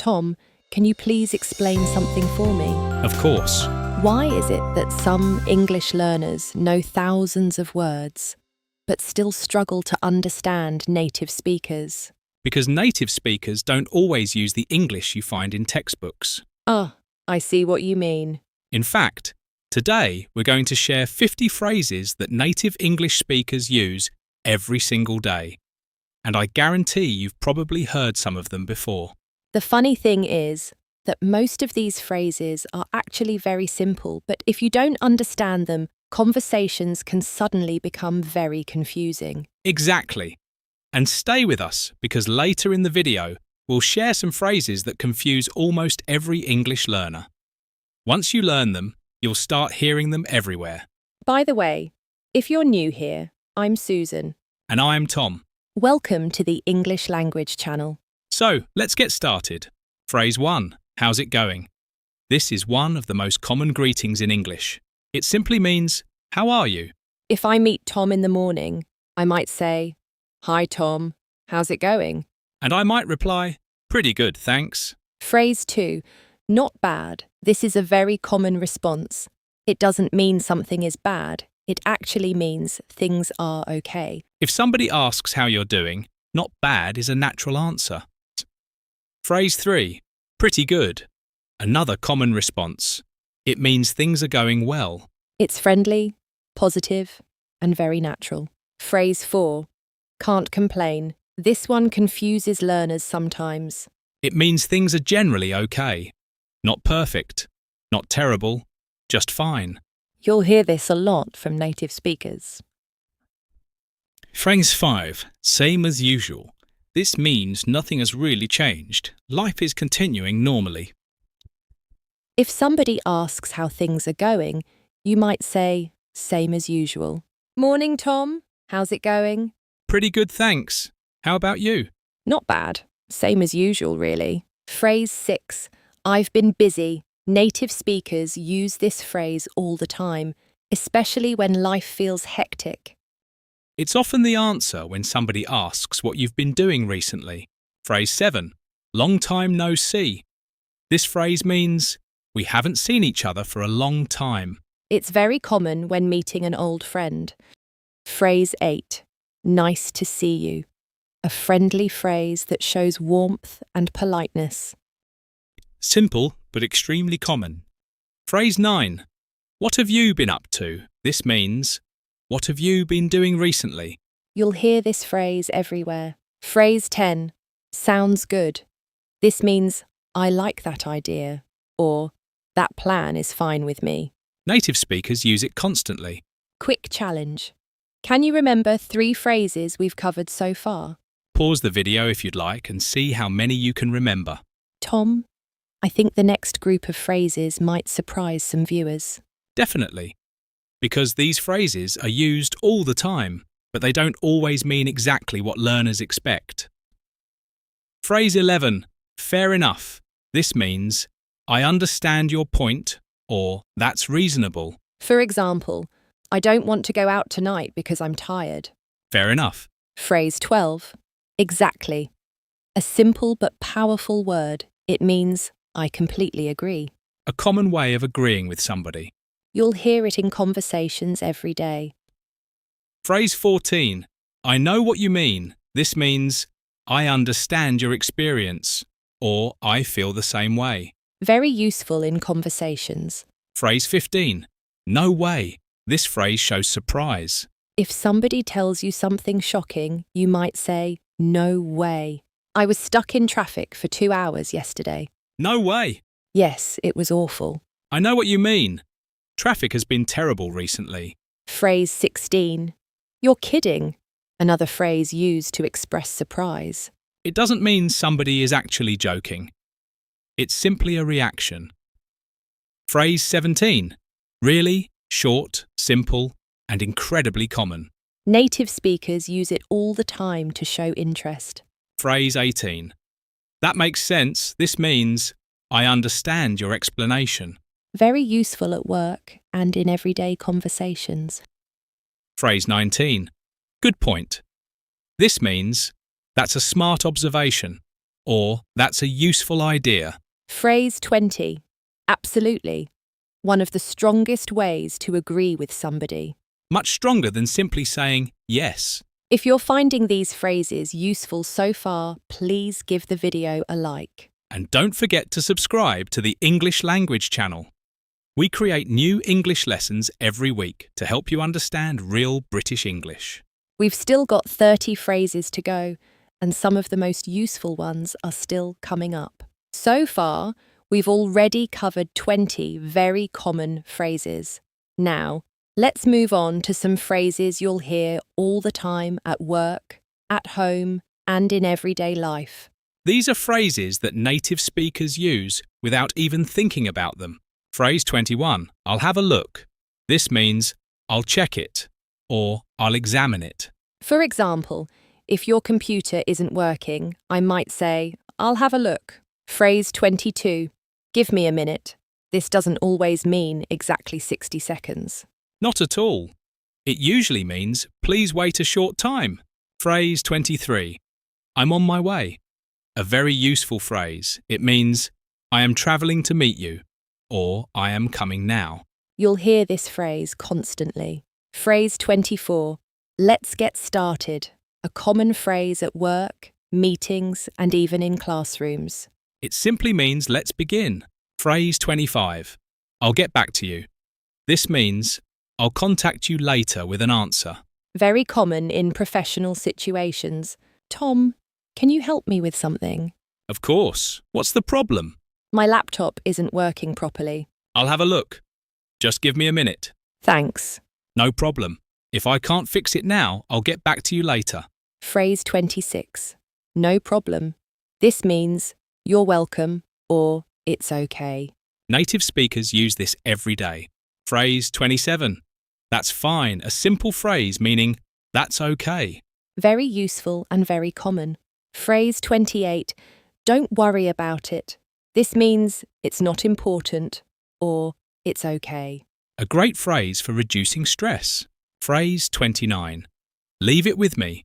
Tom, can you please explain something for me? Of course. Why is it that some English learners know thousands of words, but still struggle to understand native speakers? Because native speakers don't always use the English you find in textbooks. Ah, I see what you mean. In fact, today we're going to share 50 phrases that native English speakers use every single day. And I guarantee you've probably heard some of them before. The funny thing is that most of these phrases are actually very simple, but if you don't understand them, conversations can suddenly become very confusing. Exactly. And stay with us because later in the video, we'll share some phrases that confuse almost every English learner. Once you learn them, you'll start hearing them everywhere. By the way, if you're new here, I'm Susan. And I'm Tom. Welcome to the English Language Channel. So, let's get started. Phrase 1. How's it going? This is one of the most common greetings in English. It simply means, how are you? If I meet Tom in the morning, I might say, "Hi Tom, how's it going?" And I might reply, pretty good, thanks. Phrase 2. Not bad. This is a very common response. It doesn't mean something is bad. It actually means things are okay. If somebody asks how you're doing, not bad is a natural answer. Phrase 3. Pretty good. Another common response. It means things are going well. It's friendly, positive, and very natural. Phrase 4. Can't complain. This one confuses learners sometimes. It means things are generally okay. Not perfect, not terrible, just fine. You'll hear this a lot from native speakers. Phrase 5. Same as usual. This means nothing has really changed. Life is continuing normally. If somebody asks how things are going, you might say, same as usual. Morning, Tom. How's it going? Pretty good, thanks. How about you? Not bad. Same as usual, really. Phrase 6. I've been busy. Native speakers use this phrase all the time, especially when life feels hectic. It's often the answer when somebody asks what you've been doing recently. Phrase 7. Long time no see. This phrase means we haven't seen each other for a long time. It's very common when meeting an old friend. Phrase 8. Nice to see you. A friendly phrase that shows warmth and politeness. Simple, but extremely common. Phrase 9. What have you been up to? This means, what have you been doing recently? You'll hear this phrase everywhere. Phrase 10. Sounds good. This means, I like that idea, or that plan is fine with me. Native speakers use it constantly. Quick challenge. Can you remember 3 phrases we've covered so far? Pause the video if you'd like and see how many you can remember. Tom, I think the next group of phrases might surprise some viewers. Definitely. Because these phrases are used all the time, but they don't always mean exactly what learners expect. Phrase 11. Fair enough. This means, I understand your point, or that's reasonable. For example, I don't want to go out tonight because I'm tired. Fair enough. Phrase 12. Exactly. A simple but powerful word. It means, I completely agree. A common way of agreeing with somebody. You'll hear it in conversations every day. Phrase 14. I know what you mean. This means, I understand your experience, or I feel the same way. Very useful in conversations. Phrase 15. No way. This phrase shows surprise. If somebody tells you something shocking, you might say, no way. I was stuck in traffic for 2 hours yesterday. No way. Yes, it was awful. I know what you mean. Traffic has been terrible recently. Phrase 16. You're kidding. Another phrase used to express surprise. It doesn't mean somebody is actually joking. It's simply a reaction. Phrase 17. Really, short, simple, and incredibly common. Native speakers use it all the time to show interest. Phrase 18. That makes sense. This means, I understand your explanation. Very useful at work and in everyday conversations. Phrase 19. Good point. This means, that's a smart observation, or that's a useful idea. Phrase 20. Absolutely. One of the strongest ways to agree with somebody. Much stronger than simply saying yes. If you're finding these phrases useful so far, please give the video a like. And don't forget to subscribe to the English Language channel. We create new English lessons every week to help you understand real British English. We've still got 30 phrases to go, and some of the most useful ones are still coming up. So far, we've already covered 20 very common phrases. Now, let's move on to some phrases you'll hear all the time at work, at home, and in everyday life. These are phrases that native speakers use without even thinking about them. Phrase 21, I'll have a look. This means I'll check it or I'll examine it. For example, if your computer isn't working, I might say, I'll have a look. Phrase 22, give me a minute. This doesn't always mean exactly 60 seconds. Not at all. It usually means please wait a short time. Phrase 23, I'm on my way. A very useful phrase. It means I am travelling to meet you or I am coming now. You'll hear this phrase constantly. Phrase 24, let's get started. A common phrase at work, meetings, and even in classrooms. It simply means let's begin. Phrase 25, I'll get back to you. This means I'll contact you later with an answer. Very common in professional situations. Tom, can you help me with something? Of course. What's the problem? My laptop isn't working properly. I'll have a look. Just give me a minute. Thanks. No problem. If I can't fix it now, I'll get back to you later. Phrase 26. No problem. This means you're welcome or it's okay. Native speakers use this every day. Phrase 27. That's fine. A simple phrase meaning that's okay. Very useful and very common. Phrase 28. Don't worry about it. This means it's not important or it's okay. A great phrase for reducing stress. Phrase 29. Leave it with me.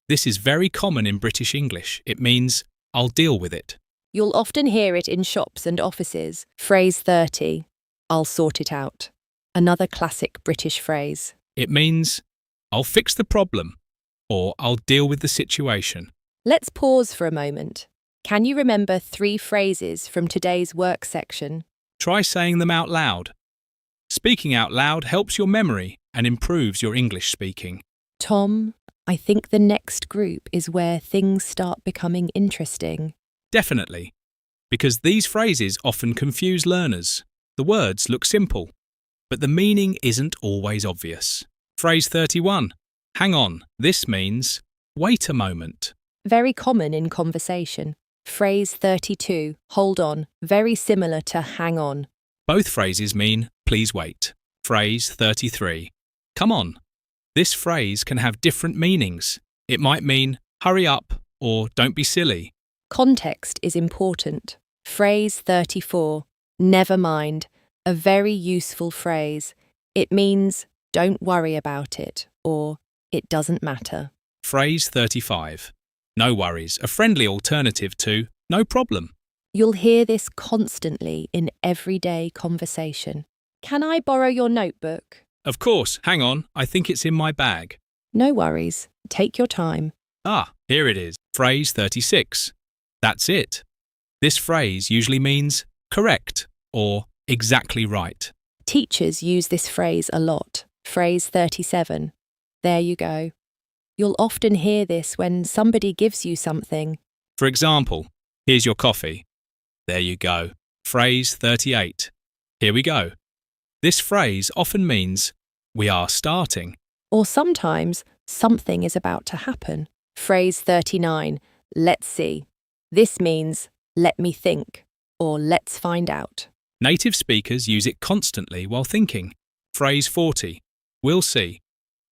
This is very common in British English. It means I'll deal with it. You'll often hear it in shops and offices. Phrase 30. I'll sort it out. Another classic British phrase. It means I'll fix the problem or I'll deal with the situation. Let's pause for a moment. Can you remember 3 phrases from today's work section? Try saying them out loud. Speaking out loud helps your memory and improves your English speaking. Tom, I think the next group is where things start becoming interesting. Definitely, because these phrases often confuse learners. The words look simple, but the meaning isn't always obvious. Phrase 31. Hang on. This means wait a moment. Very common in conversation. Phrase 32. Hold on. Very similar to hang on. Both phrases mean please wait. Phrase 33. Come on. This phrase can have different meanings. It might mean hurry up or don't be silly. Context is important. Phrase 34. Never mind. A very useful phrase. It means don't worry about it or it doesn't matter. Phrase 35. No worries. A friendly alternative to no problem. You'll hear this constantly in everyday conversation. Can I borrow your notebook? Of course. Hang on. I think it's in my bag. No worries. Take your time. Ah, here it is. Phrase 36. That's it. This phrase usually means correct or exactly right. Teachers use this phrase a lot. Phrase 37. There you go. You'll often hear this when somebody gives you something. For example, here's your coffee. There you go. Phrase 38. Here we go. This phrase often means we are starting. Or sometimes something is about to happen. Phrase 39. Let's see. This means let me think or let's find out. Native speakers use it constantly while thinking. Phrase 40. We'll see.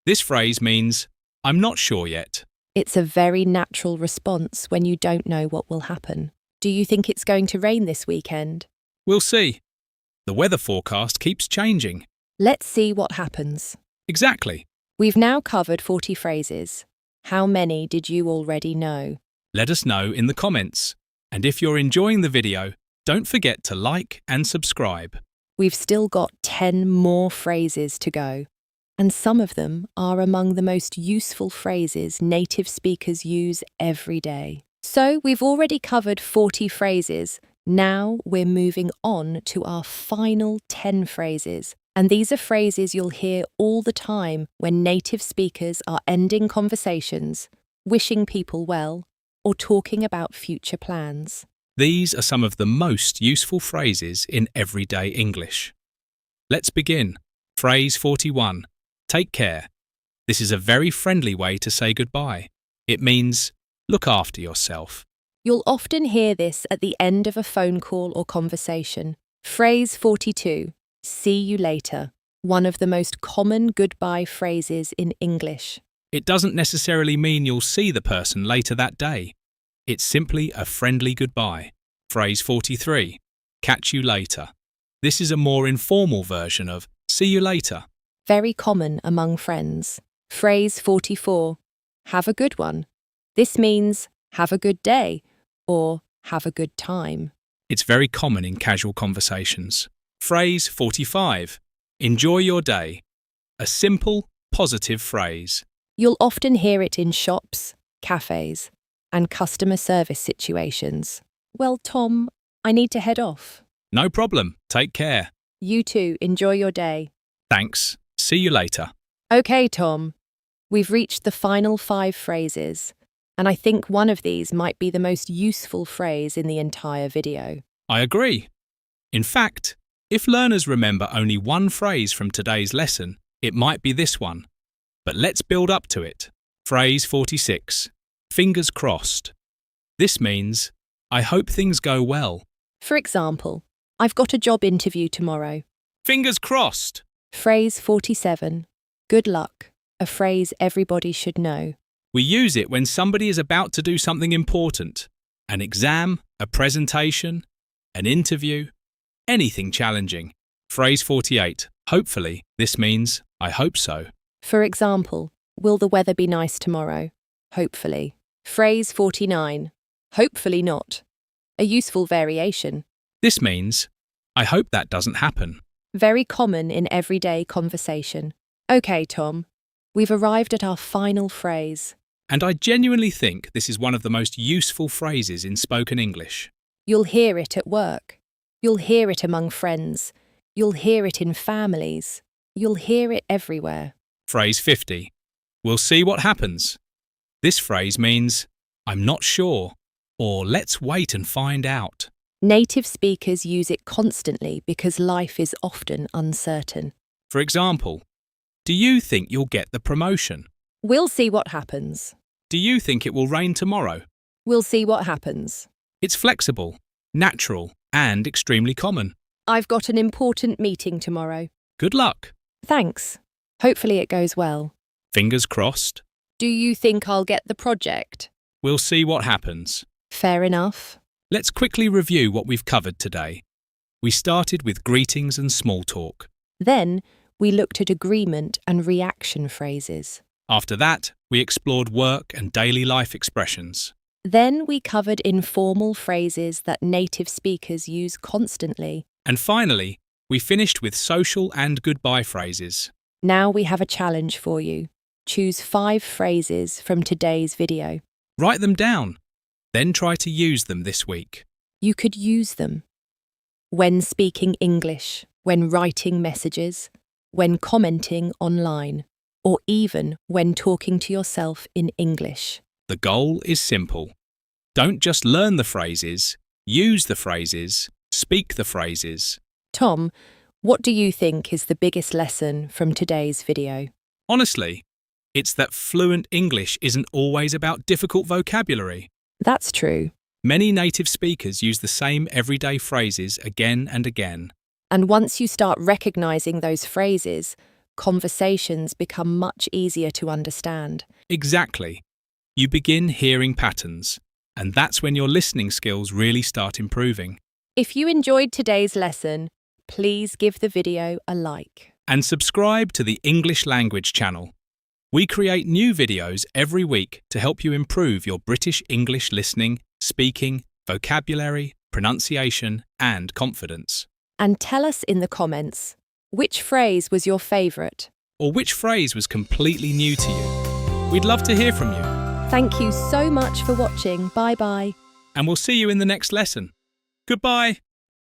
This phrase means I'm not sure yet. It's a very natural response when you don't know what will happen. Do you think it's going to rain this weekend? We'll see. The weather forecast keeps changing. Let's see what happens. Exactly. We've now covered 40 phrases. How many did you already know? Let us know in the comments. And if you're enjoying the video, don't forget to like and subscribe. We've still got 10 more phrases to go, and some of them are among the most useful phrases native speakers use every day. So we've already covered 40 phrases. Now we're moving on to our final 10 phrases. And these are phrases you'll hear all the time when native speakers are ending conversations, wishing people well, or talking about future plans. These are some of the most useful phrases in everyday English. Let's begin. Phrase 41. Take care. This is a very friendly way to say goodbye. It means, look after yourself. You'll often hear this at the end of a phone call or conversation. Phrase 42. See you later. One of the most common goodbye phrases in English. It doesn't necessarily mean you'll see the person later that day. It's simply a friendly goodbye. Phrase 43. Catch you later. This is a more informal version of see you later. Very common among friends. Phrase 44. Have a good one. This means have a good day or have a good time. It's very common in casual conversations. Phrase 45. Enjoy your day. A simple, positive phrase. You'll often hear it in shops, cafes, and customer service situations. Well, Tom, I need to head off. No problem. Take care. You too, enjoy your day. Thanks. See you later. Okay, Tom. We've reached the final 5 phrases, and I think one of these might be the most useful phrase in the entire video. I agree. In fact, if learners remember only one phrase from today's lesson, it might be this one. But let's build up to it. Phrase 46. Fingers crossed. This means, I hope things go well. For example, I've got a job interview tomorrow. Fingers crossed. Phrase 47. Good luck. A phrase everybody should know. We use it when somebody is about to do something important. An exam, a presentation, an interview, anything challenging. Phrase 48. Hopefully, this means, I hope so. For example, will the weather be nice tomorrow? Hopefully. Phrase 49. Hopefully not. A useful variation. This means, I hope that doesn't happen. Very common in everyday conversation. Okay, Tom. We've arrived at our final phrase. And I genuinely think this is one of the most useful phrases in spoken English. You'll hear it at work. You'll hear it among friends. You'll hear it in families. You'll hear it everywhere. Phrase 50. We'll see what happens. This phrase means, I'm not sure, or let's wait and find out. Native speakers use it constantly because life is often uncertain. For example, do you think you'll get the promotion? We'll see what happens. Do you think it will rain tomorrow? We'll see what happens. It's flexible, natural, and extremely common. I've got an important meeting tomorrow. Good luck. Thanks. Hopefully it goes well. Fingers crossed. Do you think I'll get the project? We'll see what happens. Fair enough. Let's quickly review what we've covered today. We started with greetings and small talk. Then we looked at agreement and reaction phrases. After that, we explored work and daily life expressions. Then we covered informal phrases that native speakers use constantly. And finally, we finished with social and goodbye phrases. Now we have a challenge for you. Choose 5 phrases from today's video. Write them down, then try to use them this week. You could use them when speaking English, when writing messages, when commenting online, or even when talking to yourself in English. The goal is simple. Don't just learn the phrases, use the phrases, speak the phrases. Tom, what do you think is the biggest lesson from today's video? Honestly, it's that fluent English isn't always about difficult vocabulary. That's true. Many native speakers use the same everyday phrases again and again. And once you start recognizing those phrases, conversations become much easier to understand. Exactly. You begin hearing patterns, and that's when your listening skills really start improving. If you enjoyed today's lesson, please give the video a like. And subscribe to the English Language channel. We create new videos every week to help you improve your British English listening, speaking, vocabulary, pronunciation, and confidence. And tell us in the comments, which phrase was your favourite? Or which phrase was completely new to you? We'd love to hear from you. Thank you so much for watching. Bye bye. And we'll see you in the next lesson. Goodbye.